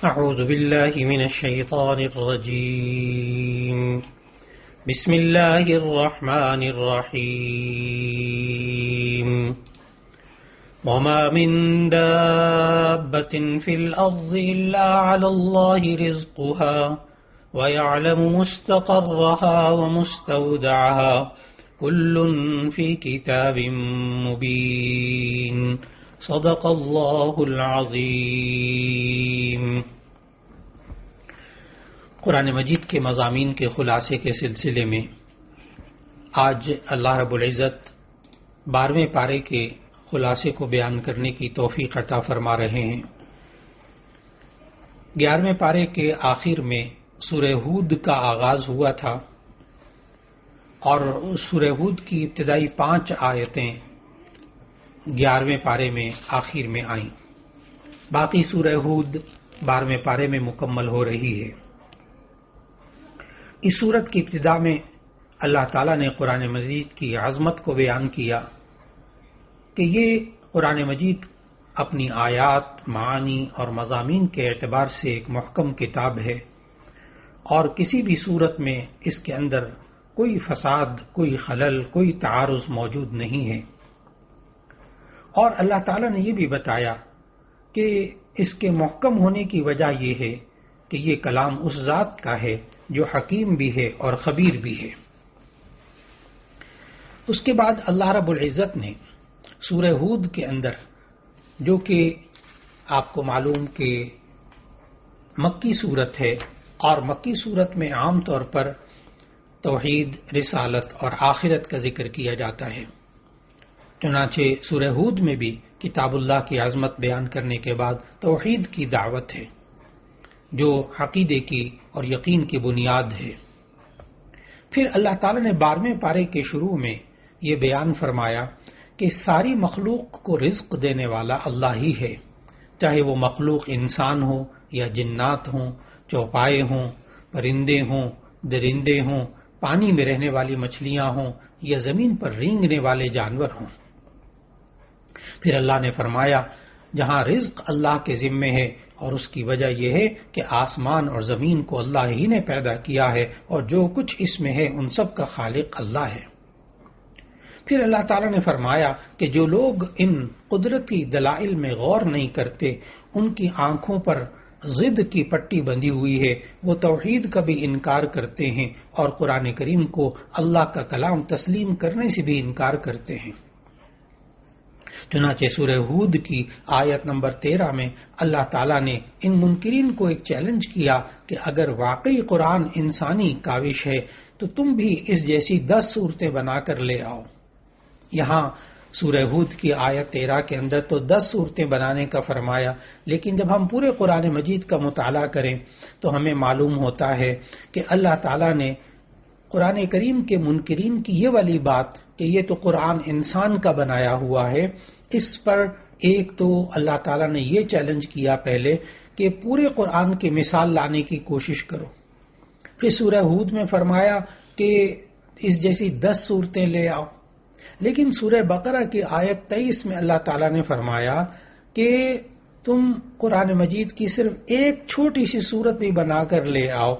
أعوذ بالله من الشيطان الرجيم بسم الله الرحمن الرحيم وما من دابة في الأرض إلا على الله رزقها ويعلم مستقرها ومستودعها كل في كتاب مبين صدق اللہ العظیم۔ قرآن مجید کے مضامین کے خلاصے کے سلسلے میں آج اللہ رب العزت 12ویں پارے کے خلاصے کو بیان کرنے کی توفیق عطا فرما رہے ہیں۔ 11ویں پارے کے آخر میں سورہ ہود کا آغاز ہوا تھا اور سورہ ہود کی ابتدائی 5 آیتیں 11ویں پارے میں آخر میں آئیں۔ باقی سورہ ہود 12ویں پارے میں مکمل ہو رہی ہے۔ اس سورت کی ابتدا میں اللہ تعالیٰ نے قرآن مجید کی عظمت کو بیان کیا کہ یہ قرآن مجید اپنی آیات، معانی اور مضامین کے اعتبار سے ایک محکم کتاب ہے اور کسی بھی صورت میں اس کے اندر کوئی فساد، کوئی خلل، کوئی تعارض موجود نہیں ہے۔ اور اللہ تعالیٰ نے یہ بھی بتایا کہ اس کے محکم ہونے کی وجہ یہ ہے کہ یہ کلام اس ذات کا ہے جو حکیم بھی ہے اور خبیر بھی ہے۔ اس کے بعد اللہ رب العزت نے سورہ ہود کے اندر، جو کہ آپ کو معلوم کہ مکی صورت ہے اور مکی صورت میں عام طور پر توحید، رسالت اور آخرت کا ذکر کیا جاتا ہے، چنانچہ سورہ ہود میں بھی کتاب اللہ کی عظمت بیان کرنے کے بعد توحید کی دعوت ہے جو عقیدے کی اور یقین کی بنیاد ہے۔ پھر اللہ تعالیٰ نے 12ویں پارے کے شروع میں یہ بیان فرمایا کہ ساری مخلوق کو رزق دینے والا اللہ ہی ہے، چاہے وہ مخلوق انسان ہو یا جنات ہوں، چوپائے ہوں، پرندے ہوں، درندے ہوں، پانی میں رہنے والی مچھلیاں ہوں یا زمین پر رینگنے والے جانور ہوں۔ پھر اللہ نے فرمایا جہاں رزق اللہ کے ذمے ہے اور اس کی وجہ یہ ہے کہ آسمان اور زمین کو اللہ ہی نے پیدا کیا ہے اور جو کچھ اس میں ہے ان سب کا خالق اللہ ہے۔ پھر اللہ تعالیٰ نے فرمایا کہ جو لوگ ان قدرتی دلائل میں غور نہیں کرتے، ان کی آنکھوں پر ضد کی پٹی بندھی ہوئی ہے، وہ توحید کا بھی انکار کرتے ہیں اور قرآن کریم کو اللہ کا کلام تسلیم کرنے سے بھی انکار کرتے ہیں۔ چنانچہ سورہ ہود کی آیت نمبر 13 میں اللہ تعالیٰ نے ان منکرین کو ایک چیلنج کیا کہ اگر واقعی قرآن انسانی کاوش ہے تو تم بھی اس جیسی 10 صورتیں بنا کر لے آؤ۔ یہاں سورہ ہود کی آیت 13 کے اندر تو 10 صورتیں بنانے کا فرمایا، لیکن جب ہم پورے قرآن مجید کا مطالعہ کریں تو ہمیں معلوم ہوتا ہے کہ اللہ تعالیٰ نے قرآن کریم کے منکرین کی یہ والی بات کہ یہ تو قرآن انسان کا بنایا ہوا ہے، اس پر ایک تو اللہ تعالیٰ نے یہ چیلنج کیا پہلے کہ پورے قرآن کی مثال لانے کی کوشش کرو۔ پھر سورہ ہود میں فرمایا کہ اس جیسی 10 صورتیں لے آؤ، لیکن سورہ بقرہ کی آیت 23 میں اللہ تعالیٰ نے فرمایا کہ تم قرآن مجید کی صرف ایک چھوٹی سی صورت بھی بنا کر لے آؤ۔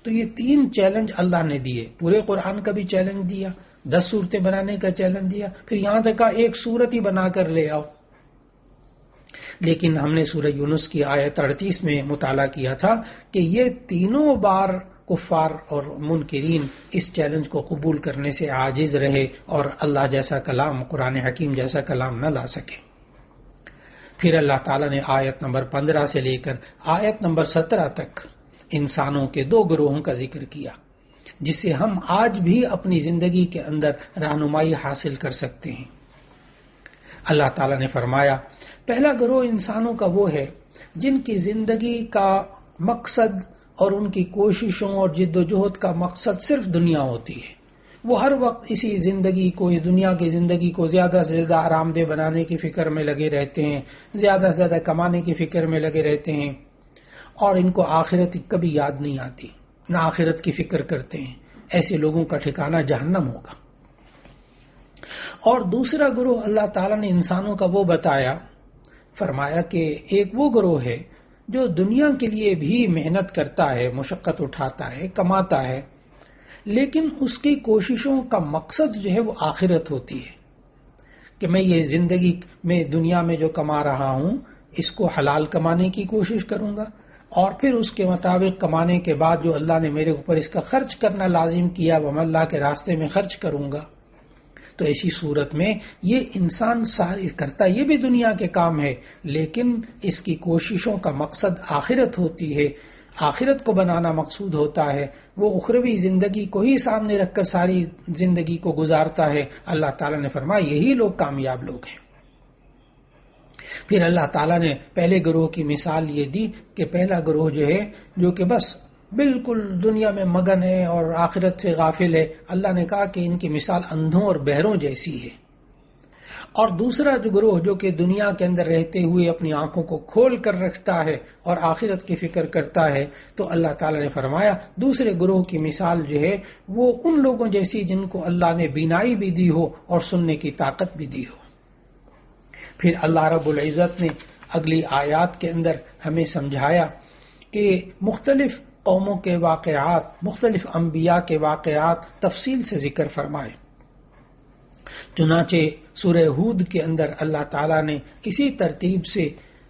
تو یہ 3 چیلنج اللہ نے دیے، پورے قرآن کا بھی چیلنج دیا، 10 صورتیں بنانے کا چیلنج دیا، پھر یہاں تک کا ایک صورت ہی بنا کر لے آؤ۔ لیکن ہم نے سورہ یونس کی آیت 38 میں مطالعہ کیا تھا کہ یہ تینوں بار کفار اور منکرین اس چیلنج کو قبول کرنے سے عاجز رہے اور اللہ جیسا کلام، قرآن حکیم جیسا کلام نہ لا سکے۔ پھر اللہ تعالیٰ نے آیت نمبر 15 سے لے کر آیت نمبر 17 تک انسانوں کے 2 گروہوں کا ذکر کیا جس سے ہم آج بھی اپنی زندگی کے اندر رہنمائی حاصل کر سکتے ہیں۔ اللہ تعالیٰ نے فرمایا پہلا گروہ انسانوں کا وہ ہے جن کی زندگی کا مقصد اور ان کی کوششوں اور جد و جہد کا مقصد صرف دنیا ہوتی ہے۔ وہ ہر وقت اسی زندگی کو، اس دنیا کی زندگی کو زیادہ سے زیادہ آرام دہ بنانے کی فکر میں لگے رہتے ہیں، زیادہ سے زیادہ کمانے کی فکر میں لگے رہتے ہیں اور ان کو آخرت کبھی یاد نہیں آتی، نہ آخرت کی فکر کرتے ہیں۔ ایسے لوگوں کا ٹھکانہ جہنم ہوگا۔ اور دوسرا گروہ اللہ تعالیٰ نے انسانوں کا وہ بتایا، فرمایا کہ ایک وہ گروہ ہے جو دنیا کے لیے بھی محنت کرتا ہے، مشقت اٹھاتا ہے، کماتا ہے، لیکن اس کی کوششوں کا مقصد جو ہے وہ آخرت ہوتی ہے کہ میں یہ زندگی میں دنیا میں جو کما رہا ہوں اس کو حلال کمانے کی کوشش کروں گا، اور پھر اس کے مطابق کمانے کے بعد جو اللہ نے میرے اوپر اس کا خرچ کرنا لازم کیا وہ میں اللہ کے راستے میں خرچ کروں گا۔ تو ایسی صورت میں یہ انسان ساری کرتا یہ بھی دنیا کے کام ہے، لیکن اس کی کوششوں کا مقصد آخرت ہوتی ہے، آخرت کو بنانا مقصود ہوتا ہے، وہ اخروی زندگی کو ہی سامنے رکھ کر ساری زندگی کو گزارتا ہے۔ اللہ تعالیٰ نے فرمایا یہی لوگ کامیاب لوگ ہیں۔ پھر اللہ تعالیٰ نے پہلے گروہ کی مثال یہ دی کہ پہلا گروہ جو ہے جو کہ بس بالکل دنیا میں مگن ہے اور آخرت سے غافل ہے، اللہ نے کہا کہ ان کی مثال اندھوں اور بہروں جیسی ہے۔ اور دوسرا جو گروہ جو کہ دنیا کے اندر رہتے ہوئے اپنی آنکھوں کو کھول کر رکھتا ہے اور آخرت کی فکر کرتا ہے، تو اللہ تعالیٰ نے فرمایا دوسرے گروہ کی مثال جو ہے وہ ان لوگوں جیسی جن کو اللہ نے بینائی بھی دی ہو اور سننے کی طاقت بھی دی ہو۔ پھر اللہ رب العزت نے اگلی آیات کے اندر ہمیں سمجھایا کہ مختلف قوموں کے واقعات، مختلف انبیاء کے واقعات تفصیل سے ذکر فرمائے۔ چنانچہ سورہ ہود کے اندر اللہ تعالیٰ نے اسی ترتیب سے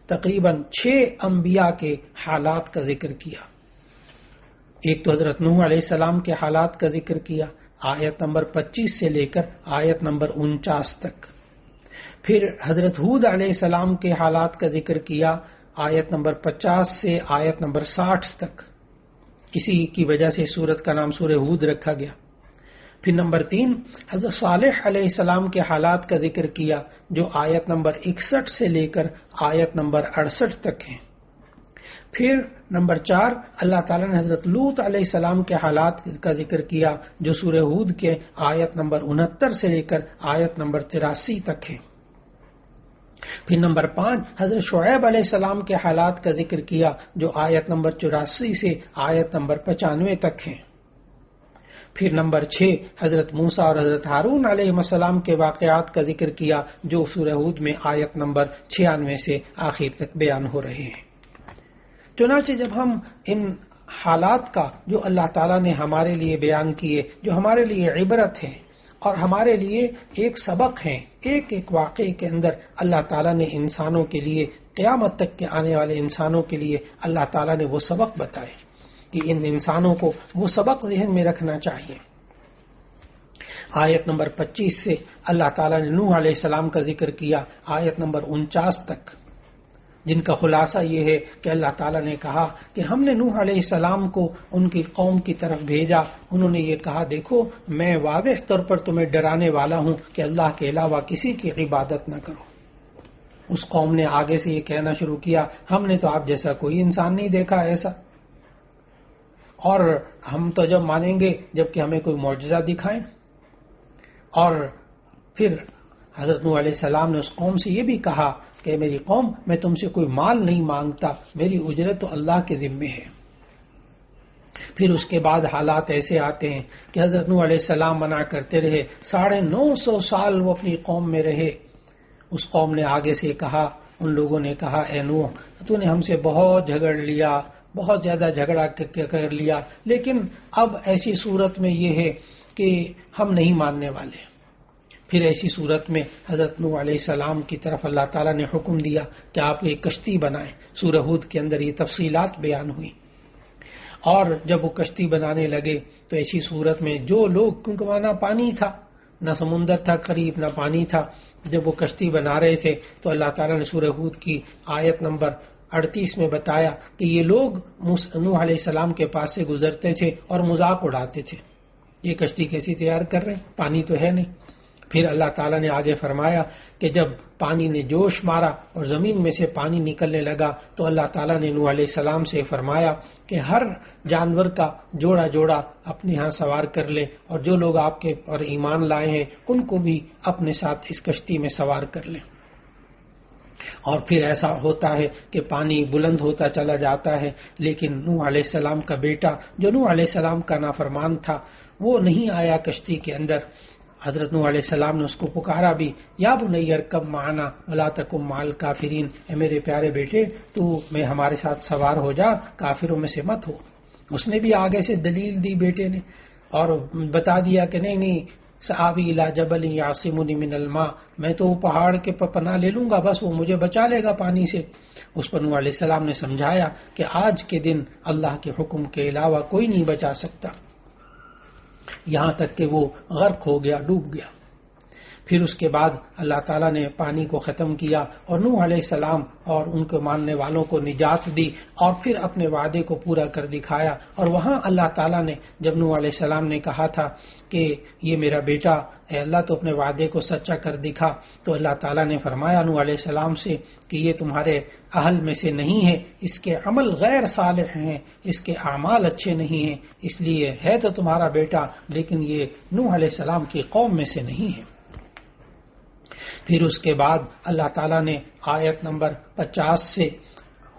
تقریباً 6 انبیاء کے حالات کا ذکر کیا۔ ایک تو حضرت نوح علیہ السلام کے حالات کا ذکر کیا، آیت نمبر 25 سے لے کر آیت نمبر 49 تک۔ پھر حضرت ہود علیہ السلام کے حالات کا ذکر کیا، آیت نمبر 50 سے آیت نمبر 60 تک۔ اسی کی وجہ سے سورت کا نام سورہ ہود رکھا گیا۔ پھر نمبر 3 حضرت صالح علیہ السلام کے حالات کا ذکر کیا جو آیت نمبر 61 سے لے کر آیت نمبر 68 تک ہیں۔ پھر نمبر 4 اللہ تعالیٰ نے حضرت لوط علیہ السلام کے حالات کا ذکر کیا جو سورہ ہود کے آیت نمبر 69 سے لے کر آیت نمبر 83 تک ہے۔ پھر نمبر 5 حضرت شعیب علیہ السلام کے حالات کا ذکر کیا جو آیت نمبر 84 سے آیت نمبر 95 تک ہیں۔ پھر نمبر 6 حضرت موسیٰ اور حضرت ہارون علیہ السلام کے واقعات کا ذکر کیا جو سورہ ہود میں آیت نمبر 96 سے آخر تک بیان ہو رہے ہیں۔ چنانچہ جب ہم ان حالات کا جو اللہ تعالیٰ نے ہمارے لیے بیان کیے، جو ہمارے لیے عبرت ہے اور ہمارے لیے ایک سبق ہیں، ایک ایک واقعے کے اندر اللہ تعالیٰ نے انسانوں کے لیے، قیامت تک کے آنے والے انسانوں کے لیے اللہ تعالیٰ نے وہ سبق بتائے کہ ان انسانوں کو وہ سبق ذہن میں رکھنا چاہیے۔ آیت نمبر 25 سے اللہ تعالیٰ نے نوح علیہ السلام کا ذکر کیا آیت نمبر 49 تک، جن کا خلاصہ یہ ہے کہ اللہ تعالیٰ نے کہا کہ ہم نے نوح علیہ السلام کو ان کی قوم کی طرف بھیجا، انہوں نے یہ کہا دیکھو میں واضح طور پر تمہیں ڈرانے والا ہوں کہ اللہ کے علاوہ کسی کی عبادت نہ کرو۔ اس قوم نے آگے سے یہ کہنا شروع کیا ہم نے تو آپ جیسا کوئی انسان نہیں دیکھا ایسا، اور ہم تو جب مانیں گے جب کہ ہمیں کوئی معجزہ دکھائیں۔ اور پھر حضرت نوح علیہ السلام نے اس قوم سے یہ بھی کہا کہ میری قوم میں تم سے کوئی مال نہیں مانگتا، میری اجرت تو اللہ کے ذمے ہے۔ پھر اس کے بعد حالات ایسے آتے ہیں کہ حضرت نوح علیہ السلام منع کرتے رہے، 950 سال وہ اپنی قوم میں رہے۔ اس قوم نے آگے سے کہا، ان لوگوں نے کہا اے نوح تو نے ہم سے بہت جھگڑ لیا، بہت زیادہ جھگڑا کر لیا، لیکن اب ایسی صورت میں یہ ہے کہ ہم نہیں ماننے والے۔ پھر ایسی صورت میں حضرت نوح علیہ السلام کی طرف اللہ تعالیٰ نے حکم دیا کہ آپ ایک کشتی بنائیں۔ سورہ ہود کے اندر یہ تفصیلات بیان ہوئی، اور جب وہ کشتی بنانے لگے تو ایسی صورت میں جو لوگ، کیونکہ وہاں نہ پانی تھا، نہ سمندر تھا قریب، نہ پانی تھا، جب وہ کشتی بنا رہے تھے تو اللہ تعالیٰ نے سورہ ہود کی آیت نمبر 38 میں بتایا کہ یہ لوگ نوح علیہ السلام کے پاس سے گزرتے تھے اور مذاق اڑاتے تھے، یہ کشتی کیسی تیار کر رہے ہیں، پانی تو ہے نہیں۔ پھر اللہ تعالیٰ نے آگے فرمایا کہ جب پانی نے جوش مارا اور زمین میں سے پانی نکلنے لگا تو اللہ تعالیٰ نے نوح علیہ السلام سے فرمایا کہ ہر جانور کا جوڑا جوڑا اپنے ہاں سوار کر لے، اور جو لوگ آپ کے اور ایمان لائے ہیں ان کو بھی اپنے ساتھ اس کشتی میں سوار کر لیں۔ اور پھر ایسا ہوتا ہے کہ پانی بلند ہوتا چلا جاتا ہے، لیکن نوح علیہ السلام کا بیٹا جو نوح علیہ السلام کا نافرمان تھا وہ نہیں آیا کشتی کے اندر۔ حضرت نوح علیہ السلام نے اس کو پکارا بھی، یا بنی ارکب معنا ولا تکن مع الکافرین، اے میرے پیارے بیٹے تو میں ہمارے ساتھ سوار ہو جا، کافروں میں سے مت ہو۔ اس نے بھی آگے سے دلیل دی بیٹے نے اور بتا دیا کہ نہیں سآوی الی جبل یعصمنی من الماء، میں تو پہاڑ کے پناہ لے لوں گا، بس وہ مجھے بچا لے گا پانی سے۔ اس پر نوح علیہ السلام نے سمجھایا کہ آج کے دن اللہ کے حکم کے علاوہ کوئی نہیں بچا سکتا، یہاں تک کہ وہ غرق ہو گیا، ڈوب گیا۔ پھر اس کے بعد اللہ تعالیٰ نے پانی کو ختم کیا اور نوح علیہ السلام اور ان کو ماننے والوں کو نجات دی اور پھر اپنے وعدے کو پورا کر دکھایا۔ اور وہاں اللہ تعالیٰ نے جب نوح علیہ السلام نے کہا تھا کہ یہ میرا بیٹا، اے اللہ تو اپنے وعدے کو سچا کر دکھا، تو اللہ تعالیٰ نے فرمایا نوح علیہ السلام سے کہ یہ تمہارے اہل میں سے نہیں ہے، اس کے عمل غیر صالح ہیں، اس کے اعمال اچھے نہیں ہیں، اس لیے ہے تو تمہارا بیٹا لیکن یہ نوح علیہ السلام کی قوم میں سے نہیں ہے۔ پھر اس کے بعد اللہ تعالیٰ نے آیت نمبر 50 سے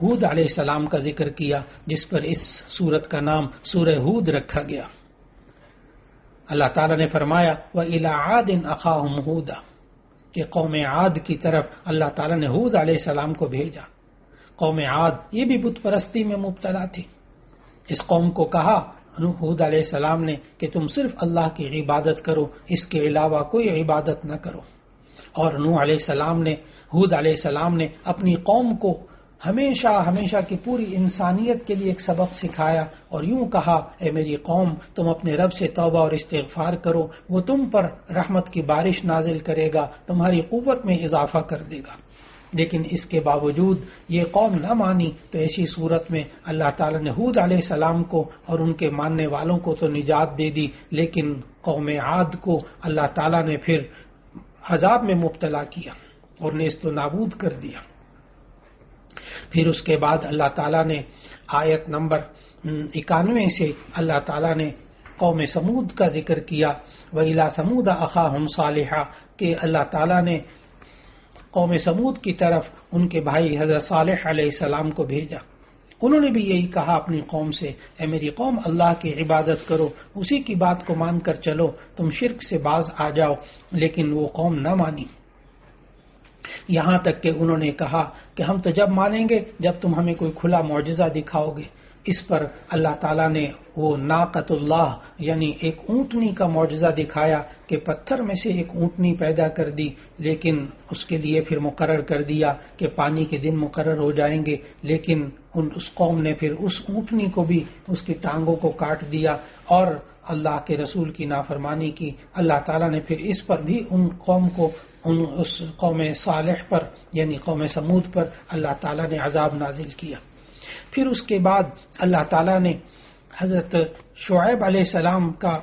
ہود علیہ السلام کا ذکر کیا، جس پر اس سورت کا نام سورہ ہود رکھا گیا۔ اللہ تعالیٰ نے فرمایا وَإِلَىٰ عَادٍ أَخَاهُمْ هُودًا، کہ قوم عاد کی طرف اللہ تعالیٰ نے ہود علیہ السلام کو بھیجا۔ قوم عاد یہ بھی بت پرستی میں مبتلا تھی۔ اس قوم کو کہا ہود علیہ السلام نے کہ تم صرف اللہ کی عبادت کرو، اس کے علاوہ کوئی عبادت نہ کرو۔ اور نوح علیہ السلام نے، ہود علیہ السلام نے اپنی قوم کو ہمیشہ کی پوری انسانیت کے لیے ایک سبق سکھایا اور یوں کہا اے میری قوم تم اپنے رب سے توبہ اور استغفار کرو، وہ تم پر رحمت کی بارش نازل کرے گا، تمہاری قوت میں اضافہ کر دے گا۔ لیکن اس کے باوجود یہ قوم نہ مانی، تو ایسی صورت میں اللہ تعالیٰ نے ہود علیہ السلام کو اور ان کے ماننے والوں کو تو نجات دے دی، لیکن قوم عاد کو اللہ تعالیٰ نے پھر عذاب میں مبتلا کیا اور نیست و نابود کر دیا۔ پھر اس کے بعد اللہ تعالیٰ نے آیت نمبر 91 سے اللہ تعالیٰ نے قوم سمود کا ذکر کیا، وَإِلَىٰ ثَمُودَ أَخَاهُمْ صَالِحًا، کہ اللہ تعالیٰ نے قوم سمود کی طرف ان کے بھائی حضرت صالح علیہ السلام کو بھیجا۔ انہوں نے بھی یہی کہا اپنی قوم سے اے میری قوم اللہ کی عبادت کرو، اسی کی بات کو مان کر چلو، تم شرک سے باز آ جاؤ، لیکن وہ قوم نہ مانی۔ یہاں تک کہ انہوں نے کہا کہ ہم تو جب مانیں گے جب تم ہمیں کوئی کھلا معجزہ دکھاؤ گے۔ اس پر اللہ تعالیٰ نے وہ ناقۃ اللہ یعنی ایک اونٹنی کا معجزہ دکھایا کہ پتھر میں سے ایک اونٹنی پیدا کر دی، لیکن اس کے لیے پھر مقرر کر دیا کہ پانی کے دن مقرر ہو جائیں گے، لیکن اس قوم نے پھر اس اونٹنی کو بھی اس کی ٹانگوں کو کاٹ دیا اور اللہ کے رسول کی نافرمانی کی۔ اللہ تعالیٰ نے پھر اس پر بھی ان قوم کو اس قوم صالح پر یعنی قوم سمود پر اللہ تعالیٰ نے عذاب نازل کیا۔ پھر اس کے بعد اللہ تعالیٰ نے حضرت شعیب علیہ السلام کا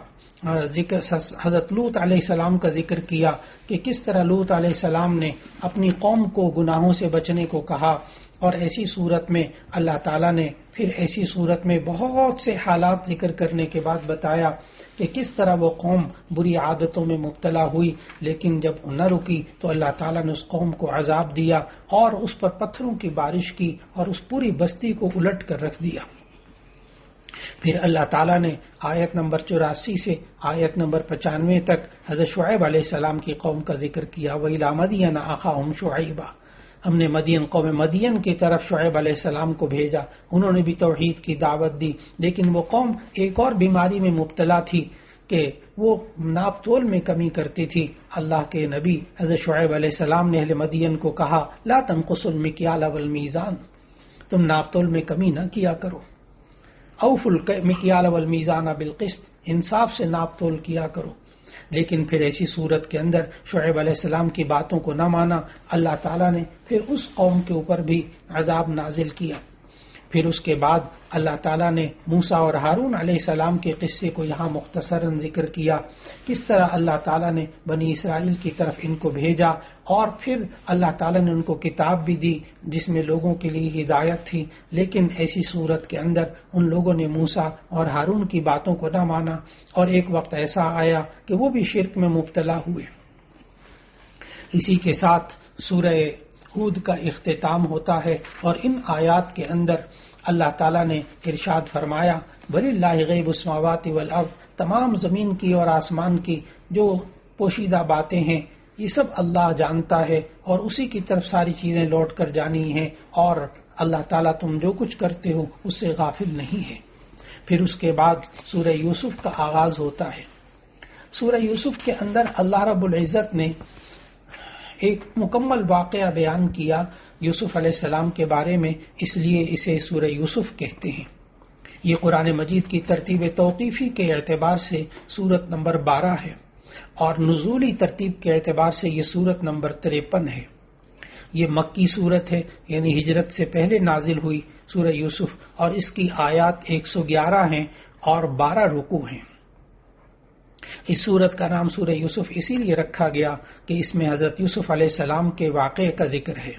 ذکر، حضرت لوط علیہ السلام کا ذکر کیا کہ کس طرح لوط علیہ السلام نے اپنی قوم کو گناہوں سے بچنے کو کہا، اور ایسی صورت میں اللہ تعالیٰ نے پھر ایسی صورت میں بہت سے حالات ذکر کرنے کے بعد بتایا کہ کس طرح وہ قوم بری عادتوں میں مبتلا ہوئی، لیکن جب نہ رکی تو اللہ تعالیٰ نے اس قوم کو عذاب دیا اور اس پر پتھروں کی بارش کی اور اس پوری بستی کو الٹ کر رکھ دیا۔ پھر اللہ تعالیٰ نے آیت نمبر 84 سے آیت نمبر 95 تک حضرت شعیب علیہ السلام کی قوم کا ذکر کیا، وَإِلَىٰ مَدْيَنَ أَخَاهُمْ شُعَيْبًا، ہم نے قوم مدین کی طرف شعیب علیہ السلام کو بھیجا، انہوں نے بھی توحید کی دعوت دی، لیکن وہ قوم ایک اور بیماری میں مبتلا تھی کہ وہ ناپ تول میں کمی کرتی تھی۔ اللہ کے نبی حضرت شعیب علیہ السلام نے اہل مدین کو کہا لا تنقصوا المکیال والمیزان، تم ناپ تول میں کمی نہ کیا کرو، اوفوا المکیال والمیزان بالقسط، انصاف سے ناپ تول کیا کرو۔ لیکن پھر ایسی صورت کے اندر شعیب علیہ السلام کی باتوں کو نہ مانا، اللہ تعالیٰ نے پھر اس قوم کے اوپر بھی عذاب نازل کیا۔ پھر اس کے بعد اللہ تعالیٰ نے موسیٰ اور ہارون علیہ السلام کے قصے کو یہاں مختصراً ذکر کیا، کس طرح اللہ تعالیٰ نے بنی اسرائیل کی طرف ان کو بھیجا اور پھر اللہ تعالیٰ نے ان کو کتاب بھی دی جس میں لوگوں کے لیے ہدایت تھی، لیکن ایسی صورت کے اندر ان لوگوں نے موسیٰ اور ہارون کی باتوں کو نہ مانا اور ایک وقت ایسا آیا کہ وہ بھی شرک میں مبتلا ہوئے۔ اسی کے ساتھ سورہ ہود کا اختتام ہوتا ہے اور ان آیات کے اندر اللہ تعالیٰ نے ارشاد فرمایا وَلِلَّهِ غَيْبُ السَّمَاوَاتِ وَالْأَرْضِ، تمام زمین کی اور آسمان کی جو پوشیدہ باتیں ہیں یہ سب اللہ جانتا ہے اور اسی کی طرف ساری چیزیں لوٹ کر جانی ہیں، اور اللہ تعالیٰ تم جو کچھ کرتے ہو اس سے غافل نہیں ہے۔ پھر اس کے بعد سورہ یوسف کا آغاز ہوتا ہے۔ سورہ یوسف کے اندر اللہ رب العزت نے ایک مکمل واقعہ بیان کیا یوسف علیہ السلام کے بارے میں، اس لیے اسے سورہ یوسف کہتے ہیں۔ یہ قرآن مجید کی ترتیب توقیفی کے اعتبار سے سورت نمبر 12 ہے، اور نزولی ترتیب کے اعتبار سے یہ سورت نمبر 53 ہے۔ یہ مکی سورت ہے، یعنی ہجرت سے پہلے نازل ہوئی سورہ یوسف، اور اس کی آیات 111 ہیں اور 12 رکوع ہیں۔ اس سورت کا نام سورہ یوسف اسی لیے رکھا گیا کہ اس میں حضرت یوسف علیہ السلام کے واقعے کا ذکر ہے۔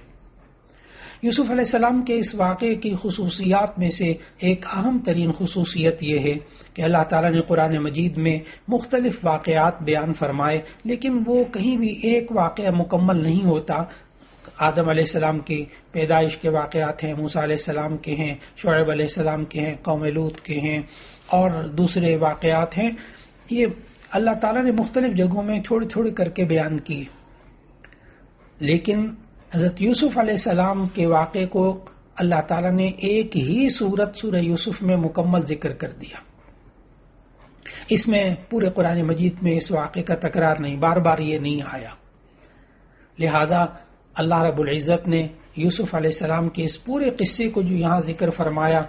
یوسف علیہ السلام کے اس واقعے کی خصوصیات میں سے ایک اہم ترین خصوصیت یہ ہے کہ اللہ تعالیٰ نے قرآن مجید میں مختلف واقعات بیان فرمائے، لیکن وہ کہیں بھی ایک واقعہ مکمل نہیں ہوتا۔ آدم علیہ السلام کی پیدائش کے واقعات ہیں، موسیٰ علیہ السلام کے ہیں، شعیب علیہ السلام کے ہیں، قوم لوط کے ہیں، اور دوسرے واقعات ہیں۔ یہ اللہ تعالیٰ نے مختلف جگہوں میں تھوڑے تھوڑے کر کے بیان کیے، لیکن حضرت یوسف علیہ السلام کے واقعے کو اللہ تعالیٰ نے ایک ہی سورت سورہ یوسف میں مکمل ذکر کر دیا۔ اس میں پورے قرآن مجید میں اس واقعے کا تکرار نہیں، بار بار یہ نہیں آیا۔ لہذا اللہ رب العزت نے یوسف علیہ السلام کے اس پورے قصے کو جو یہاں ذکر فرمایا،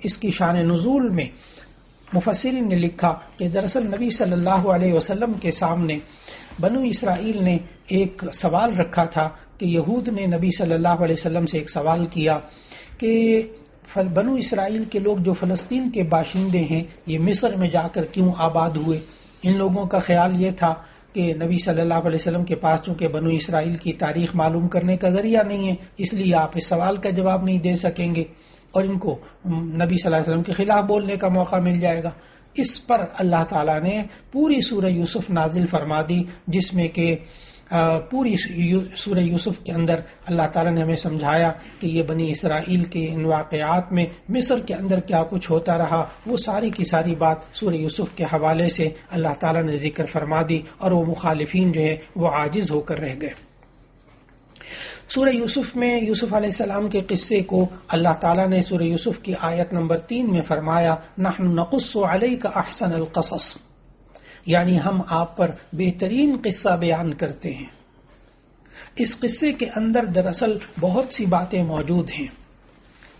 اس کی شان نزول میں مفسرین نے لکھا کہ دراصل نبی صلی اللہ علیہ وسلم کے سامنے بنو اسرائیل نے ایک سوال رکھا تھا کہ یہود نے نبی صلی اللہ علیہ وسلم سے ایک سوال کیا کہ بنو اسرائیل کے لوگ جو فلسطین کے باشندے ہیں یہ مصر میں جا کر کیوں آباد ہوئے؟ ان لوگوں کا خیال یہ تھا کہ نبی صلی اللہ علیہ وسلم کے پاس چونکہ بنو اسرائیل کی تاریخ معلوم کرنے کا ذریعہ نہیں ہے، اس لیے آپ اس سوال کا جواب نہیں دے سکیں گے اور ان کو نبی صلی اللہ علیہ وسلم کے خلاف بولنے کا موقع مل جائے گا۔ اس پر اللہ تعالیٰ نے پوری سورہ یوسف نازل فرما دی، جس میں کہ پوری سورہ یوسف کے اندر اللہ تعالیٰ نے ہمیں سمجھایا کہ یہ بنی اسرائیل کے ان واقعات میں مصر کے اندر کیا کچھ ہوتا رہا، وہ ساری کی ساری بات سورہ یوسف کے حوالے سے اللہ تعالیٰ نے ذکر فرما دی، اور وہ مخالفین جو ہے وہ عاجز ہو کر رہ گئے۔ سورہ یوسف میں یوسف علیہ السلام کے قصے کو اللہ تعالیٰ نے سورہ یوسف کی آیت نمبر 3 میں فرمایا، نحن نقص علیک احسن القصص، یعنی ہم آپ پر بہترین قصہ بیان کرتے ہیں۔ اس قصے کے اندر دراصل بہت سی باتیں موجود ہیں،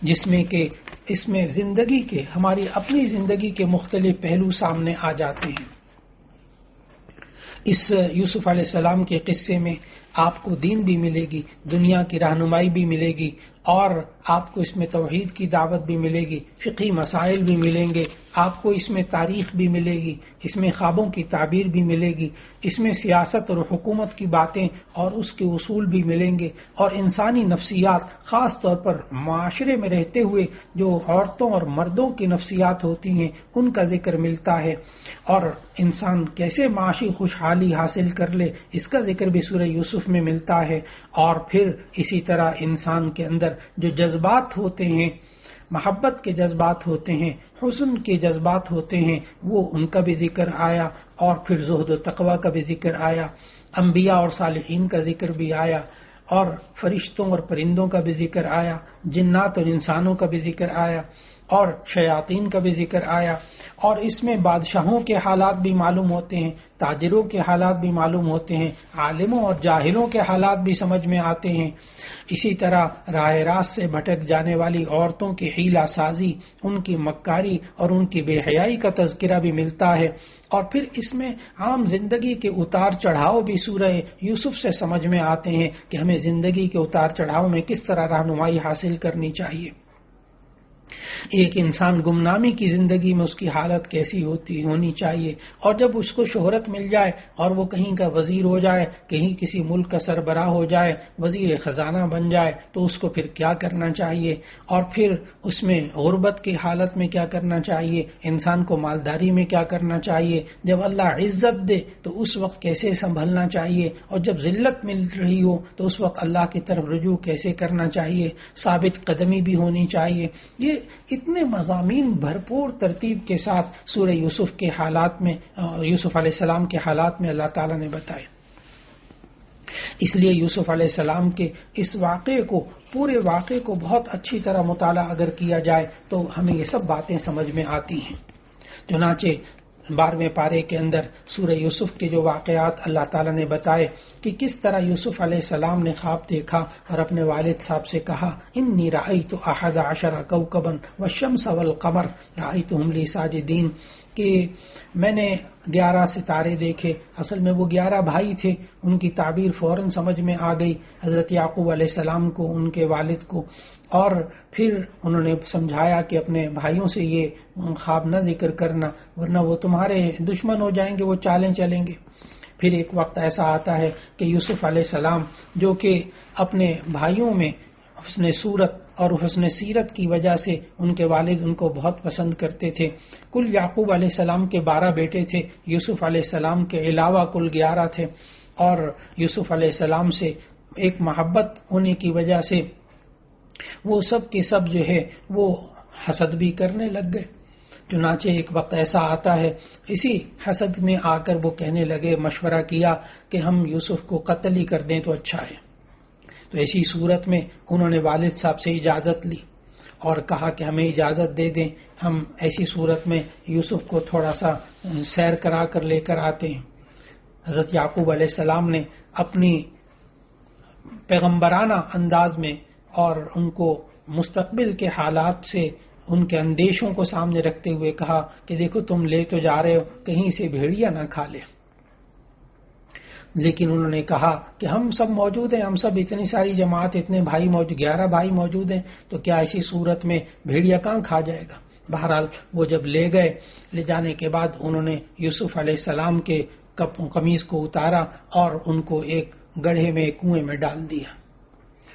جس میں کہ اس میں زندگی کے، ہماری اپنی زندگی کے مختلف پہلو سامنے آ جاتے ہیں۔ اس یوسف علیہ السلام کے قصے میں آپ کو دین بھی ملے گی، دنیا کی رہنمائی بھی ملے گی، اور آپ کو اس میں توحید کی دعوت بھی ملے گی، فقہی مسائل بھی ملیں گے، آپ کو اس میں تاریخ بھی ملے گی، اس میں خوابوں کی تعبیر بھی ملے گی، اس میں سیاست اور حکومت کی باتیں اور اس کے اصول بھی ملیں گے، اور انسانی نفسیات، خاص طور پر معاشرے میں رہتے ہوئے جو عورتوں اور مردوں کی نفسیات ہوتی ہیں ان کا ذکر ملتا ہے، اور انسان کیسے معاشی خوشحالی حاصل کر لے اس کا ذکر بھی سورہ یوسف میں ملتا ہے۔ اور پھر اسی طرح انسان کے اندر جو جذبات ہوتے ہیں، محبت کے جذبات ہوتے ہیں، حسن کے جذبات ہوتے ہیں، وہ ان کا بھی ذکر آیا، اور پھر زہد و تقوی کا بھی ذکر آیا، انبیاء اور صالحین کا ذکر بھی آیا، اور فرشتوں اور پرندوں کا بھی ذکر آیا، جنات اور انسانوں کا بھی ذکر آیا، اور شیاطین کا بھی ذکر آیا، اور اس میں بادشاہوں کے حالات بھی معلوم ہوتے ہیں، تاجروں کے حالات بھی معلوم ہوتے ہیں، عالموں اور جاہلوں کے حالات بھی سمجھ میں آتے ہیں۔ اسی طرح راہ راست سے بھٹک جانے والی عورتوں کی حیلہ سازی، ان کی مکاری اور ان کی بے حیائی کا تذکرہ بھی ملتا ہے، اور پھر اس میں عام زندگی کے اتار چڑھاؤ بھی سورہ یوسف سے سمجھ میں آتے ہیں کہ ہمیں زندگی کے اتار چڑھاؤ میں کس طرح رہنمائی حاصل کرنی چاہیے۔ ایک انسان گمنامی کی زندگی میں اس کی حالت کیسی ہونی چاہیے، اور جب اس کو شہرت مل جائے اور وہ کہیں کا وزیر ہو جائے، کہیں کسی ملک کا سربراہ ہو جائے، وزیر خزانہ بن جائے، تو اس کو پھر کیا کرنا چاہیے، اور پھر اس میں غربت کی حالت میں کیا کرنا چاہیے، انسان کو مالداری میں کیا کرنا چاہیے، جب اللہ عزت دے تو اس وقت کیسے سنبھلنا چاہیے، اور جب ذلت مل رہی ہو تو اس وقت اللہ کی طرف رجوع کیسے کرنا چاہیے، ثابت قدمی بھی ہونی چاہیے۔ یہ اتنے مضامین بھرپور ترتیب کے ساتھ سورہ یوسف کے حالات میں، یوسف علیہ السلام کے حالات میں اللہ تعالیٰ نے بتائے. اس لیے یوسف علیہ السلام کے اس واقعے کو، پورے واقعے کو بہت اچھی طرح مطالعہ اگر کیا جائے تو ہمیں یہ سب باتیں سمجھ میں آتی ہیں. چنانچہ 12ویں پارے کے اندر سورہ یوسف کے جو واقعات اللہ تعالیٰ نے بتائے کہ کس طرح یوسف علیہ السلام نے خواب دیکھا اور اپنے والد صاحب سے کہا انی رأیت 11 کوکبا والشمس والقمر رأیتهم لی ساجدین، کہ میں نے 11 ستارے دیکھے. اصل میں وہ 11 بھائی تھے. ان کی تعبیر فوراً سمجھ میں آ گئی حضرت یعقوب علیہ السلام کو، ان کے والد کو، اور پھر انہوں نے سمجھایا کہ اپنے بھائیوں سے یہ خواب نہ ذکر کرنا ورنہ وہ تمہارے دشمن ہو جائیں گے، وہ چالیں چلیں گے. پھر ایک وقت ایسا آتا ہے کہ یوسف علیہ السلام جو کہ اپنے بھائیوں میں حسن صورت اور حسن سیرت کی وجہ سے ان کے والد ان کو بہت پسند کرتے تھے. کل یعقوب علیہ السلام کے 12 بیٹے تھے، یوسف علیہ السلام کے علاوہ کل 11 تھے، اور یوسف علیہ السلام سے ایک محبت ہونے کی وجہ سے وہ سب کے سب جو ہے وہ حسد بھی کرنے لگ گئے. چنانچہ ایک وقت ایسا آتا ہے، اسی حسد میں آ کر وہ کہنے لگے، مشورہ کیا کہ ہم یوسف کو قتل ہی کر دیں تو اچھا ہے. تو ایسی صورت میں انہوں نے والد صاحب سے اجازت لی اور کہا کہ ہمیں اجازت دے دیں، ہم ایسی صورت میں یوسف کو تھوڑا سا سیر کرا کر لے کر آتے ہیں. حضرت یعقوب علیہ السلام نے اپنی پیغمبرانہ انداز میں اور ان کو مستقبل کے حالات سے ان کے اندیشوں کو سامنے رکھتے ہوئے کہا کہ دیکھو تم لے تو جا رہے ہو، کہیں سے بھیڑیا نہ کھا لے. لیکن انہوں نے کہا کہ ہم سب موجود ہیں، ہم سب اتنی ساری جماعت، اتنے بھائی موجود، 11 بھائی موجود ہیں، تو کیا ایسی صورت میں بھیڑیا کہاں کھا جائے گا. بہرحال وہ جب لے گئے، لے جانے کے بعد انہوں نے یوسف علیہ السلام کے قمیض کو اتارا اور ان کو ایک گڑھے میں، کنویں میں ڈال دیا.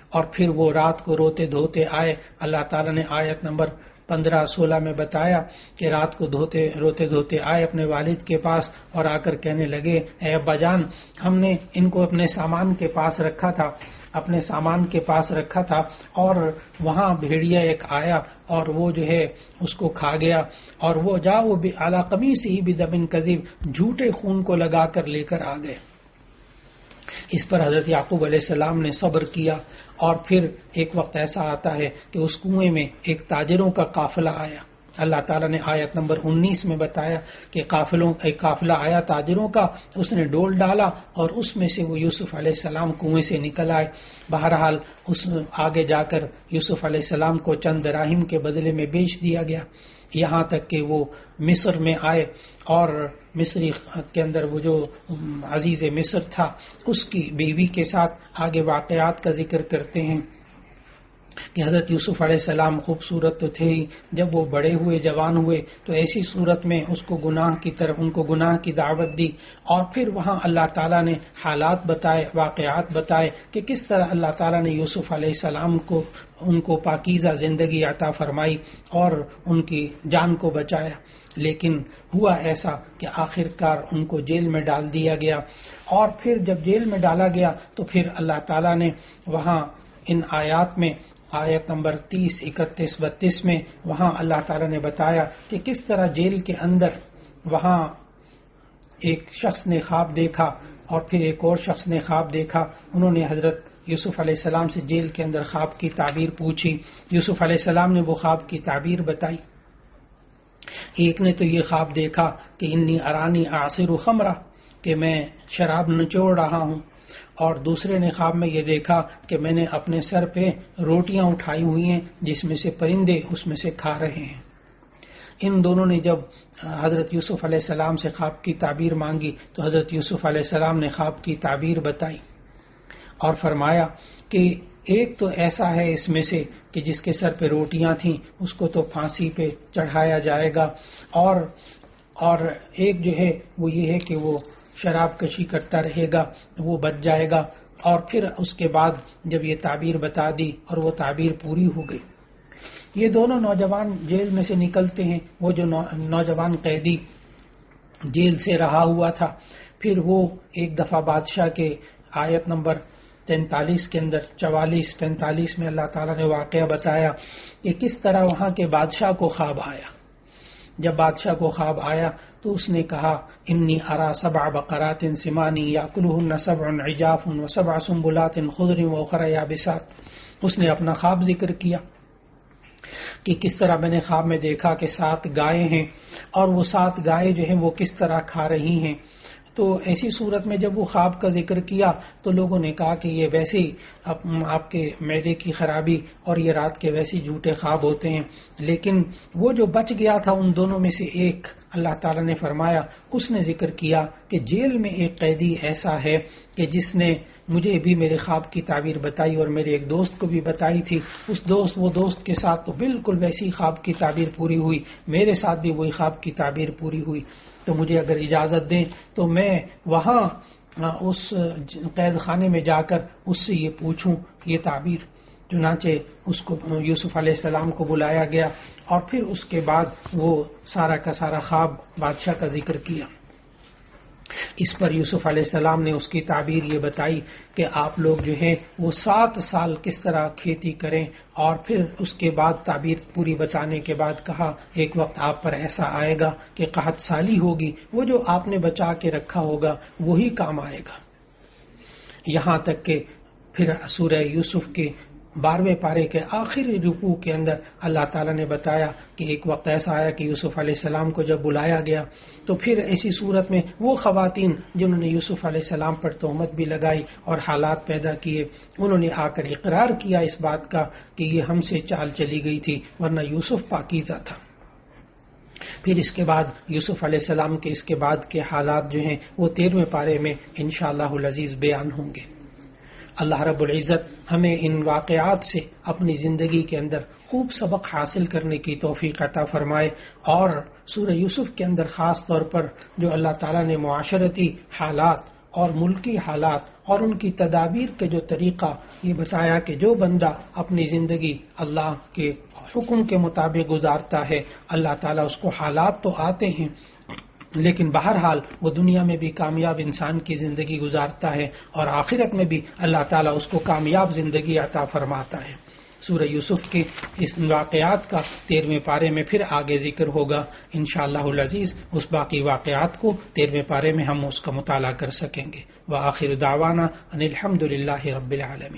اور پھر وہ رات کو روتے دھوتے آئے. اللہ تعالیٰ نے آیت نمبر 15-16 میں بتایا کہ رات کو روتے دھوتے آئے اپنے والد کے پاس اور آ کر کہنے لگے، اے ابا جان، ہم نے ان کو اپنے سامان کے پاس رکھا تھا اور وہاں بھیڑیا ایک آیا اور وہ جو ہے اس کو کھا گیا، اور وہ اعلیٰ قمیصہ بدم کذب، جھوٹے خون کو لگا کر لے کر آ گئے. اس پر حضرت یعقوب علیہ السلام نے صبر کیا. اور پھر ایک وقت ایسا آتا ہے کہ اس کنویں میں ایک تاجروں کا قافلہ آیا. اللہ تعالیٰ نے آیت نمبر 19 میں بتایا کہ ایک قافلہ آیا تاجروں کا، اس نے ڈول ڈالا اور اس میں سے وہ یوسف علیہ السلام کنویں سے نکل آئے. بہرحال اس آگے جا کر یوسف علیہ السلام کو چند دراہم کے بدلے میں بیچ دیا گیا، یہاں تک کہ وہ مصر میں آئے اور مصری کے اندر وہ جو عزیز مصر تھا اس کی بیوی کے ساتھ آگے واقعات کا ذکر کرتے ہیں کہ حضرت یوسف علیہ السلام خوبصورت تو تھے ہی، جب وہ بڑے ہوئے، جوان ہوئے، تو ایسی صورت میں ان کو گناہ کی دعوت دی. اور پھر وہاں اللہ تعالیٰ نے حالات بتائے، واقعات بتائے کہ کس طرح اللہ تعالیٰ نے یوسف علیہ السلام کو ان کو پاکیزہ زندگی عطا فرمائی اور ان کی جان کو بچایا. لیکن ہوا ایسا کہ آخر کار ان کو جیل میں ڈال دیا گیا. اور پھر جب جیل میں ڈالا گیا تو پھر اللہ تعالیٰ نے وہاں ان آیات میں، آیت نمبر 30، 31، 32 میں وہاں اللہ تعالیٰ نے بتایا کہ کس طرح جیل کے اندر وہاں ایک شخص نے خواب دیکھا اور پھر ایک اور شخص نے خواب دیکھا. انہوں نے حضرت یوسف علیہ السلام سے جیل کے اندر خواب کی تعبیر پوچھی. یوسف علیہ السلام نے وہ خواب کی تعبیر بتائی. ایک نے تو یہ خواب دیکھا کہ انی ارانی اعصر خمرہ، کہ میں شراب نچوڑ رہا ہوں، اور دوسرے نے خواب میں یہ دیکھا کہ میں نے اپنے سر پہ روٹیاں اٹھائی ہوئی ہیں جس میں سے پرندے اس میں سے کھا رہے ہیں. ان دونوں نے جب حضرت یوسف علیہ السلام سے خواب کی تعبیر مانگی تو حضرت یوسف علیہ السلام نے خواب کی تعبیر بتائی اور فرمایا کہ ایک تو ایسا ہے اس میں سے کہ جس کے سر پہ روٹیاں تھیں اس کو تو پھانسی پہ چڑھایا جائے گا، اور ایک جو ہے وہ یہ ہے کہ وہ شراب کشی کرتا رہے گا، وہ بچ جائے گا. اور پھر اس کے بعد جب یہ تعبیر بتا دی اور وہ تعبیر پوری ہو گئی. یہ دونوں نوجوان جیل میں سے نکلتے ہیں. وہ جو نوجوان قیدی جیل سے رہا ہوا تھا، پھر وہ ایک دفعہ بادشاہ کے آیت نمبر 43 کے اندر 44-45 میں اللہ تعالیٰ نے واقعہ بتایا کہ کس طرح وہاں کے بادشاہ کو خواب آیا. جب بادشاہ کو خواب آیا تو اس نے کہا انی ارا 7 بقرات سمان یاکلہن 7 عجاف و7 سنبلات خضر واخر یابسات. اس نے اپنا خواب ذکر کیا کہ کس طرح میں نے خواب میں دیکھا کہ 7 گائے ہیں اور وہ 7 گائے جو ہیں وہ کس طرح کھا رہی ہیں. تو ایسی صورت میں جب وہ خواب کا ذکر کیا تو لوگوں نے کہا کہ یہ ویسے ہی آپ کے معدے کی خرابی اور یہ رات کے ویسے جھوٹے خواب ہوتے ہیں. لیکن وہ جو بچ گیا تھا ان دونوں میں سے ایک، اللہ تعالیٰ نے فرمایا اس نے ذکر کیا کہ جیل میں ایک قیدی ایسا ہے کہ جس نے مجھے بھی میرے خواب کی تعبیر بتائی اور میرے ایک دوست کو بھی بتائی تھی. وہ دوست کے ساتھ تو بالکل ویسی خواب کی تعبیر پوری ہوئی، میرے ساتھ بھی وہی خواب کی تعبیر پوری ہوئی. تو مجھے اگر اجازت دیں تو میں وہاں اس قید خانے میں جا کر اس سے یہ پوچھوں یہ تعبیر. چنانچہ اس کو یوسف علیہ السلام کو بلایا گیا اور پھر اس کے بعد وہ سارا کا سارا خواب بادشاہ کا ذکر کیا. اس پر یوسف علیہ السلام نے اس کی تعبیر یہ بتائی کہ آپ لوگ جو ہیں وہ 7 سال کس طرح کھیتی کریں، اور پھر اس کے بعد تعبیر پوری بتانے کے بعد کہا ایک وقت آپ پر ایسا آئے گا کہ قحط سالی ہوگی، وہ جو آپ نے بچا کے رکھا ہوگا وہی کام آئے گا. یہاں تک کہ پھر سورہ یوسف کے 12ویں پارے کے آخری رکوع کے اندر اللہ تعالیٰ نے بتایا کہ ایک وقت ایسا آیا کہ یوسف علیہ السلام کو جب بلایا گیا تو پھر ایسی صورت میں وہ خواتین جنہوں نے یوسف علیہ السلام پر تہمت بھی لگائی اور حالات پیدا کیے، انہوں نے آ کر اقرار کیا اس بات کا کہ یہ ہم سے چال چلی گئی تھی ورنہ یوسف پاکیزہ تھا. پھر اس کے بعد یوسف علیہ السلام کے اس کے بعد کے حالات جو ہیں وہ 13ویں پارے میں انشاءاللہ العزیز بیان ہوں گے. اللہ رب العزت ہمیں ان واقعات سے اپنی زندگی کے اندر خوب سبق حاصل کرنے کی توفیق عطا فرمائے، اور سورہ یوسف کے اندر خاص طور پر جو اللہ تعالیٰ نے معاشرتی حالات اور ملکی حالات اور ان کی تدابیر کے جو طریقہ یہ بتایا کہ جو بندہ اپنی زندگی اللہ کے حکم کے مطابق گزارتا ہے اللہ تعالیٰ اس کو حالات تو آتے ہیں لیکن بہرحال وہ دنیا میں بھی کامیاب انسان کی زندگی گزارتا ہے اور آخرت میں بھی اللہ تعالیٰ اس کو کامیاب زندگی عطا فرماتا ہے. سورہ یوسف کے اس واقعات کا 13ویں پارے میں پھر آگے ذکر ہوگا انشاءاللہ العزیز. اس باقی واقعات کو 13ویں پارے میں ہم اس کا مطالعہ کر سکیں گے. وآخر دعوانا ان الحمد للہ رب العالمین.